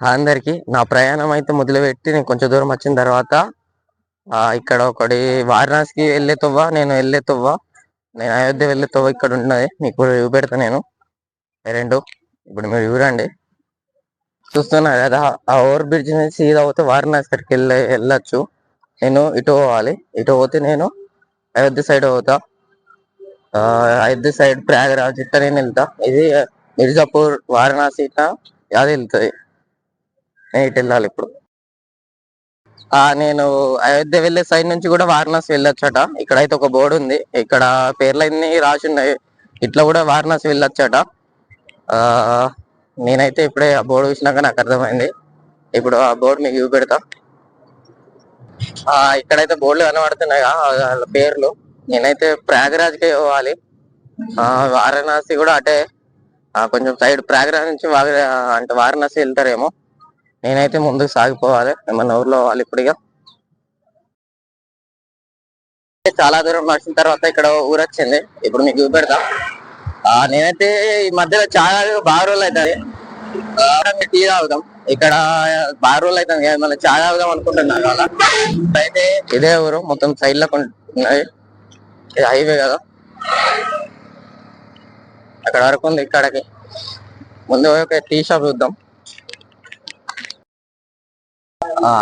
అందరికి నా ప్రయాణం అయితే మొదలుపెట్టి నేను కొంచెం దూరం వచ్చిన తర్వాత ఇక్కడ ఒకటి వారణాసికి వెళ్ళే తొవ్వ, నేను అయోధ్య వెళ్ళే తొవ్వ ఇక్కడ ఉన్నది. మీకు చూపెడతా నేను రెండు. ఇప్పుడు మీరు చూడండి, చూస్తున్నారు కదా, ఆ ఓవర్ బ్రిడ్జ్ నుంచి సీదా పోతే వారణాసి కడికి వెళ్ళొచ్చు. నేను ఇటు పోవాలి, ఇటు పోతే నేను అయోధ్య సైడ్ పోతా. అయోధ్య సైడ్ ప్రయాగరాజ్ ఇట్లా నేను వెళ్తా. ఇది మిర్జాపూర్, వారణాసి ఇట్లా అది వెళ్తుంది. నేను ఇటు వెళ్ళాలి ఇప్పుడు. నేను అయోధ్య వెళ్ళే సైడ్ నుంచి కూడా వారణాసి వెళ్ళొచ్చట. ఇక్కడైతే ఒక బోర్డు ఉంది, ఇక్కడ పేర్లన్నీ రాసి ఉన్నాయి. ఇట్లా కూడా వారణాసి వెళ్ళొచ్చట. నేనైతే ఇప్పుడే ఆ బోర్డు చూసినాక నాకు అర్థమైంది. ఇప్పుడు ఆ బోర్డు మీకు చూపెడతా. ఇక్కడైతే బోర్డులు కనబడుతున్నాయి వాళ్ళ పేర్లు. నేనైతే ప్రయాగరాజ్కి పోవాలి. వారణాసి కూడా అటే, కొంచెం సైడ్ ప్రయాగరాజ్ నుంచి అంటే వారణాసి వెళ్తారేమో. నేనైతే ముందుకు సాగిపోవాలి, మన ఊర్లో వాళ్ళు. ఇప్పుడు చాలా దూరం నడిచిన తర్వాత ఇక్కడ ఊరు వచ్చింది. ఇప్పుడు మీకు చూపెడతా. నేనైతే ఈ మధ్యలో చాలా బాగా రోజులు అవుతుంది టీ తాగుదాం. ఇక్కడ బాగా రోజులు అవుతుంది కదా, మళ్ళీ చాలా తాగుదాం అనుకుంటున్నాను. అలా అయితే ఇదే ఊరు, మొత్తం సైడ్ లో ఉన్నది. ఇది హైవే కదా, అక్కడ వరకు ఉంది. ఇక్కడికి ముందు ఒక టీ షాప్ చూద్దాం.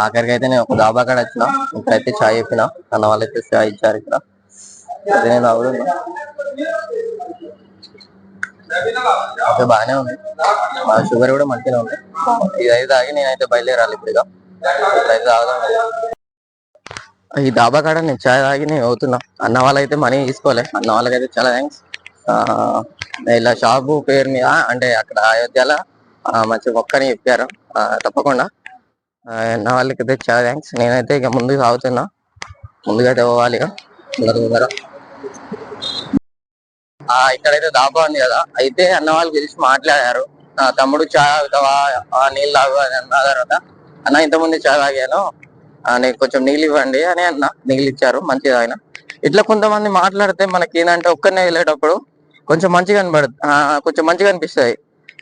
అక్కడికి అయితే నేను ఒక దాబా కాడ వచ్చిన. ఇక్కడైతే చాయ్ చెప్పిన, అన్న వాళ్ళైతే చాయ్ ఇచ్చారు. ఇక్కడ అయితే నేను తాగుతున్నా. ఓకే, బాగానే ఉంది. మా షుగర్ కూడా మంచిగా ఉంది. ఇదైతే తాగి నేనైతే బయలుదేరాలి ఇప్పుడు. ఇప్పుడైతే తాగుదాం. ఈ దాబా కాడ నేను చాయ్ తాగి నేను అవుతున్నా. అన్న వాళ్ళైతే మనీ తీసుకోలే. అన్న వాళ్ళకైతే చాలా థ్యాంక్స్. ఇలా షాపు పేరు మీద అంటే అక్కడ అయోధ్యలో మంచి మొక్కని చెప్పారు. తప్పకుండా అన్న వాళ్ళకైతే చాలా థ్యాంక్స్. నేనైతే ఇక ముందుకు సాగుతున్నా, ముందుగా అయితే పోవాలి. ఇక్కడైతే దాబా ఉంది కదా, అయితే అన్న వాళ్ళు పిలిచి మాట్లాడారు. తమ్ముడు చాయ్ తాగుతావా, నీళ్ళు తాగు అని అన్న తర్వాత, అన్న ఇంతకుముందు చాయ్ తాగాను, నీకు కొంచెం నీళ్ళు ఇవ్వండి అని అన్న. నీళ్ళు ఇచ్చారు, మంచిగా ఆయన. ఇట్లా కొంతమంది మాట్లాడితే మనకి ఏంటంటే ఒక్కనే వెళ్ళేటప్పుడు కొంచెం మంచిగా కొంచెం మంచిగా అనిపిస్తుంది.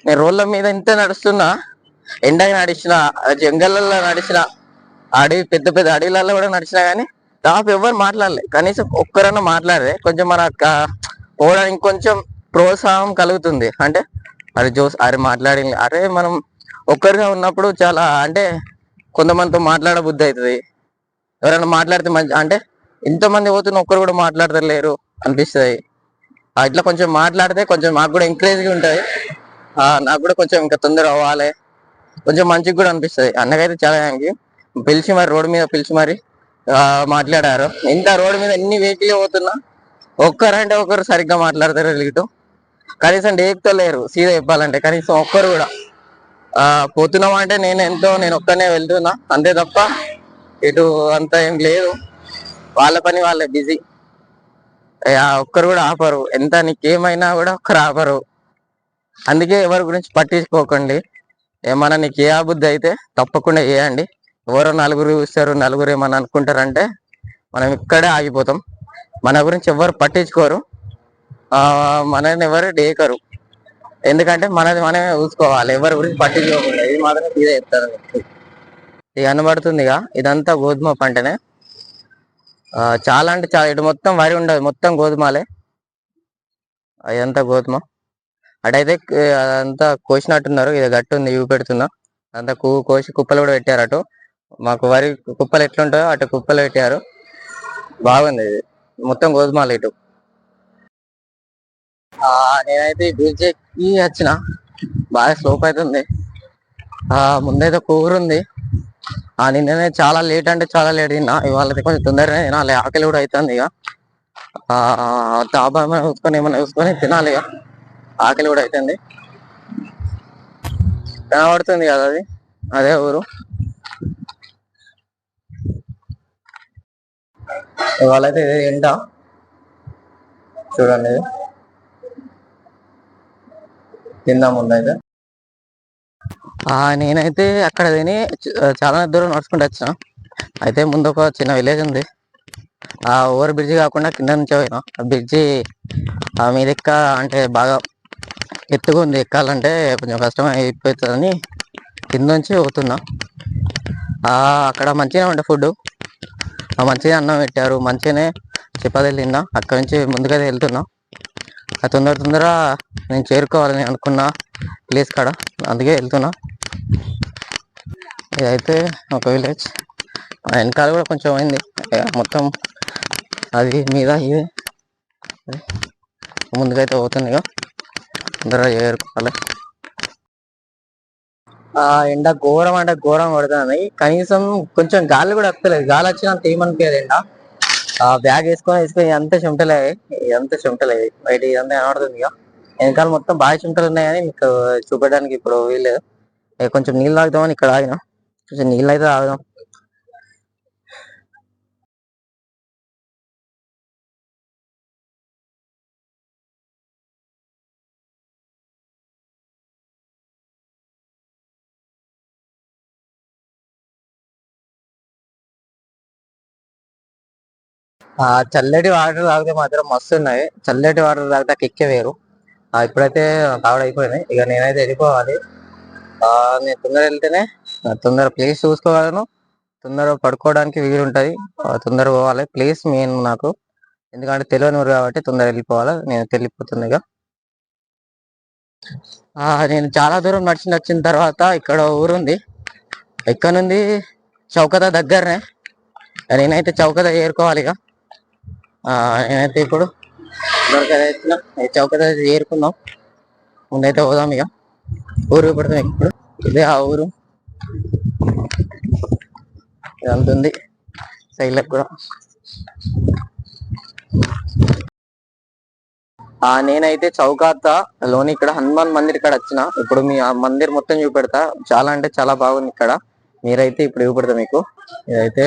నేను రోడ్ల మీద ఇంత నడుస్తున్నా, ఎండగా నడిచిన, జంగళ్ళల్లో నడిచిన, అడవి పెద్ద పెద్ద అడవులలో కూడా నడిచినా కానీ దాపు ఎవరు మాట్లాడలే. కనీసం ఒక్కరన్నా మాట్లాడలే. కొంచెం మన పోవడానికి ఇంకొంచెం ప్రోత్సాహం కలుగుతుంది. అంటే అరే మాట్లాడి, అరే మనం ఒక్కరిగా ఉన్నప్పుడు చాలా అంటే కొంతమందితో మాట్లాడ బుద్ధి అవుతుంది. ఎవరైనా మాట్లాడితే మంచి అంటే ఇంతమంది పోతున్న ఒక్కరు కూడా మాట్లాడతలేరు అనిపిస్తుంది. ఇట్లా కొంచెం మాట్లాడితే కొంచెం మాకు కూడా ఎంకరేజ్గా ఉంటుంది. నాకు కూడా కొంచెం ఇంకా తొందర అవ్వాలి, కొంచెం మంచిగా కూడా అనిపిస్తుంది. అన్నకైతే చాలా థ్యాంక్ యూ. పిలిచి మరి రోడ్డు మీద పిలిచి మరి మాట్లాడారు. ఇంత రోడ్డు మీద ఎన్ని వెహికల్ పోతున్నా ఒక్కరంటే ఒకరు సరిగ్గా మాట్లాడతారు. ఇటు కనీసం డేక్తో లేరు సీదా చెప్పాలంటే. కనీసం ఒక్కరు కూడా పోతున్నాం అంటే నేను ఒక్కనే వెళ్తున్నా అంతే తప్ప ఇటు అంత ఏం లేదు. వాళ్ళ పని వాళ్ళే బిజీ. ఒక్కరు కూడా ఆపరు. ఎంత నీకేమైనా కూడా ఒక్కరు ఆపరు. అందుకే ఎవరి గురించి పట్టించుకోకండి. ఏమన్నా నీకు ఏ అబుద్ధి అయితే తప్పకుండా చేయండి. ఎవరో నలుగురు చూస్తారు, నలుగురు ఏమన్నా అనుకుంటారంటే మనం ఇక్కడే ఆగిపోతాం. మన గురించి ఎవరు పట్టించుకోరు, మనని ఎవరు డేకరు. ఎందుకంటే మనది మనమే చూసుకోవాలి, ఎవరి గురించి పట్టించుకోకుండా. ఇది మాత్రం ఇదే చెప్తారు. ఇది కనబడుతుందిగా, ఇదంతా గోధుమ పంటనే. చాలా అంటే చాలా. ఇటు మొత్తం వరి ఉండదు, మొత్తం గోధుమలే. అదంతా గోధుమ. అటైతే అదంతా కోసినట్టున్నారు. ఇది గట్టు ఉంది, ఇవి పెడుతున్నా. అంతా కోసి కుప్పలు కూడా పెట్టారు. అటు మాకు వరి కుప్పలు ఎట్లుంటాయో అటు కుప్పలు పెట్టారు. బాగుంది. ఇది మొత్తం గోధుమలు. ఇటు నేనైతే ఈ బ్రిడ్జ్ ఎక్కి వచ్చిన. బాగా స్లోప్ అవుతుంది. ముందైతే కూర ఉంది. నిన్ననే చాలా లేట్ అంటే చాలా లేట్ తిన్నా. ఇవాళ కొంచెం తొందరగా తినాలి, ఆకలి కూడా అవుతుంది. ఇక తాబా ఏమైనా చూసుకొని తినాలి. ఇక ఆకలి కూడా అవుతుంది. కనబడుతుంది కదా, అది అదే ఊరు. ఇవాళైతే ఇదే ఎండ చూడండి. తిందాం ముందైతే. నేనైతే అక్కడ తిని చాలా దూరం నడుచుకుంటూ వచ్చిన. అయితే ముందు ఒక చిన్న విలేజ్ ఉంది. ఓవర్ బ్రిడ్జి కాకుండా కింద నుంచి పోయినా. బ్రిడ్జి మీద అంటే బాగా ఎత్తుగా ఉంది, ఎక్కాలంటే కొంచెం కష్టం అయిపోతుందని కింద నుంచి పోతున్నా. అక్కడ మంచిగానే ఉండే ఫుడ్, మంచిగా అన్నం పెట్టారు, మంచిగానే చపాతీలు తిన్నా. అక్కడ నుంచి ముందుకైతే వెళ్తున్నా. తొందర నేను చేరుకోవాలని అనుకున్న ప్లేస్ కాడ, అందుకే వెళ్తున్నా. ఇదైతే ఒక విలేజ్. వెనకాల కూడా కొంచెం అయింది మొత్తం, అది మీద ఇవి ముందుకైతే పోతుంది. ఇక తొందరగా చేరుకోవాలి. ఎండ ఘోరం అంటే ఘోరం కొడుతుంది. కనీసం కొంచెం గాలి కూడా వస్తలేదు. గాలి వచ్చినంత ఏమనిపించదు ఎండ. బ్యాగ్ వేసుకొని ఎంత చెమటలే బయట ఇదంతా కనబడుతుంది. ఇక వెనకాల మొత్తం బాగా చెమటలు ఉన్నాయని మీకు చూపెట్టడానికి ఇప్పుడు వీల్లేదు. కొంచెం నీళ్ళు తాగుదామని ఇక్కడ ఆగిన, కొంచెం నీళ్ళు అయితే తాగుదాం. చల్లటి వాటర్ తాగితే మాత్రం మస్తు ఉన్నాయి. చల్లటి వాటర్ తాగితే కిక్కే వేరు. ఇప్పుడైతే తాగడం అయిపోయినాయి. ఇక నేనైతే వెళ్ళిపోవాలి. నేను తొందర వెళ్తేనే తొందర ప్లేస్ చూసుకోగలను, తొందర పడుకోవడానికి వీలు ఉంటుంది. తొందర పోవాలి. ప్లేస్ మెయిన్ నాకు, ఎందుకంటే తెలియని ఊరు కాబట్టి తొందర వెళ్ళిపోవాలి. నేను వెళ్ళిపోతుంది. ఇక నేను చాలా దూరం నడిచి వచ్చిన తర్వాత ఇక్కడ ఊరుంది. ఇక్కడ నుండి చౌకత దగ్గరనే. నేనైతే చౌకత చేరుకోవాలి. ఇక నేనైతే ఇప్పుడు చౌకత చేరుకుందాం. ముందైతే పోదాం. ఇక ఊరు పడుతుంది. ఇప్పుడు ఇదే ఆ ఊరు ఇదంతుంది సైడ్లకు కూడా. నేనైతే చౌకాత లోని ఇక్కడ హనుమాన్ మందిర్ ఇక్కడ వచ్చిన. ఇప్పుడు మీ ఆ మందిర్ మొత్తం చూపెడతా. చాలా అంటే చాలా బాగుంది ఇక్కడ. మీరైతే ఇప్పుడు చూపెడతా మీకు. ఇదైతే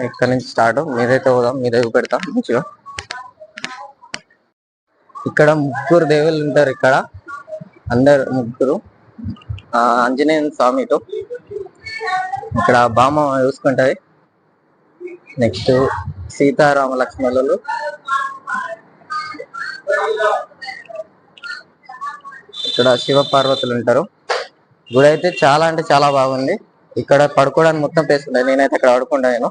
ఇక్కడ నుంచి స్టార్ట్. మీరైతే పోదాం, మీరే చూపెడతా మంచిగా. ఇక్కడ ముగ్గురు దేవుళ్ళు ఉంటారు. ఇక్కడ అందరు ముగ్గురు. ఆంజనేయ స్వామితో ఇక్కడ బామ్మ చూసుకుంటది. నెక్స్ట్ సీతారామ లక్ష్మణులు, ఇక్కడ శివ పార్వతులు ఉంటారు. గుడి అయితే చాలా అంటే చాలా బాగుంది. ఇక్కడ పడుకోవడానికి మొత్తం ప్లేస్ ఉంది. నేనైతే అక్కడ పడుకుంటాను.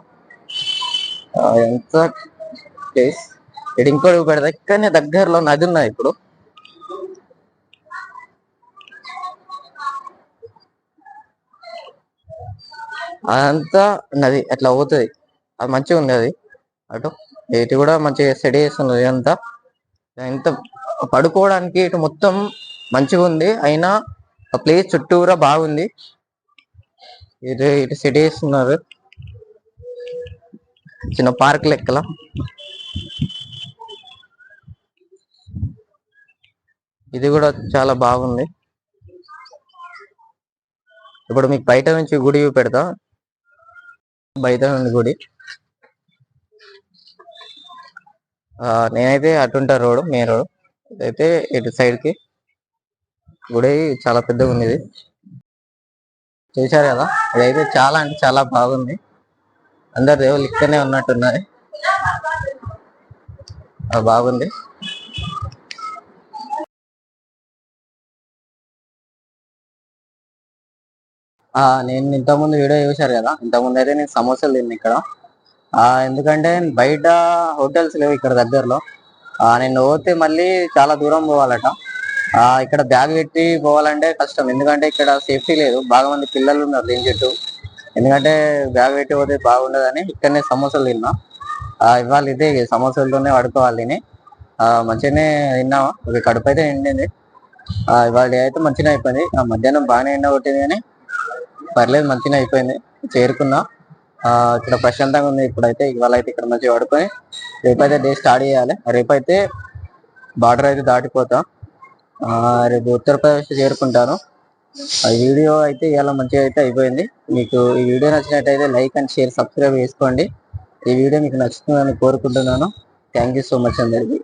ఎంత ప్లేస్. ఇక్కడ ఇంకోటి పెడతా. ఇక్కడనే దగ్గరలో నది ఉన్నది. ఇప్పుడు అదంతా నది అట్లా పోతుంది. అది మంచిగా ఉంది. అది అటు ఇటు కూడా మంచిగా స్టడీ చేస్తున్నది. అంతా ఎంత పడుకోవడానికి ఇటు మొత్తం మంచిగా ఉంది. అయినా ఆ ప్లేస్ చుట్టూరా బాగుంది. ఇటు సిటీ చేస్తున్నారు. చిన్న పార్క్ లెక్కల. ఇది కూడా చాలా బాగుంది. ఇప్పుడు మీకు బయట నుంచి గుడి పెడతా. బయట నుండి గుడి. నేనైతే అటుంటా రోడ్, మెయిన్ రోడ్. ఇదైతే ఇటు సైడ్ కి గుడి చాలా పెద్దగా ఉంది. ఇది చూశారు కదా. ఇదైతే చాలా అంటే చాలా బాగుంది. అందరు దేవుళ్ళు ఇక్కడనే ఉన్నట్టున్నది. బాగుంది. నేను ఇంతకుముందు వీడియో చూశారు కదా. ఇంతకుముందు అయితే నేను సమోసాలు తిన్నా ఇక్కడ. ఎందుకంటే బయట హోటల్స్ లేవు ఇక్కడ దగ్గరలో. నేను పోతే మళ్ళీ చాలా దూరం పోవాలట. ఇక్కడ బ్యాగ్ పెట్టి పోవాలంటే కష్టం, ఎందుకంటే ఇక్కడ సేఫ్టీ లేదు. బాగా మంది పిల్లలు ఉన్నారు దీని చుట్టూ. ఎందుకంటే బ్యాగ్ పెట్టి పోతే బాగుండదని ఇక్కడనే సమోసాలు తిన్నా. ఇవాళ ఇదే సమోసాలతోనే పడుకోవాలి. తిని మంచిగానే తిన్నావా. ఒక కడుపు అయితే నిండింది. ఇవాళ అయితే మంచిగా అయిపోయింది. మధ్యాహ్నం బాగానే ఎండ కొట్టింది కానీ పర్లేదు, మంచిగా అయిపోయింది. చేరుకున్నా. ఇక్కడ ప్రశాంతంగా ఉంది. ఇప్పుడైతే ఇవాళ అయితే ఇక్కడ మంచిగా పడుకొని రేపైతే డే స్టార్ట్ చేయాలి. రేపైతే బార్డర్ అయితే దాటిపోతా. రేపు ఉత్తరప్రదేశ్ చేరుకుంటాను. ఈ వీడియో అయితే ఇవాళ మంచిగా అయితే అయిపోయింది. మీకు ఈ వీడియో నచ్చినట్టయితే లైక్ అండ్ షేర్, సబ్స్క్రైబ్ చేసుకోండి. ఈ వీడియో మీకు నచ్చుతుందని కోరుకుంటున్నాను. థ్యాంక్ యూ సో మచ్ అందరికీ.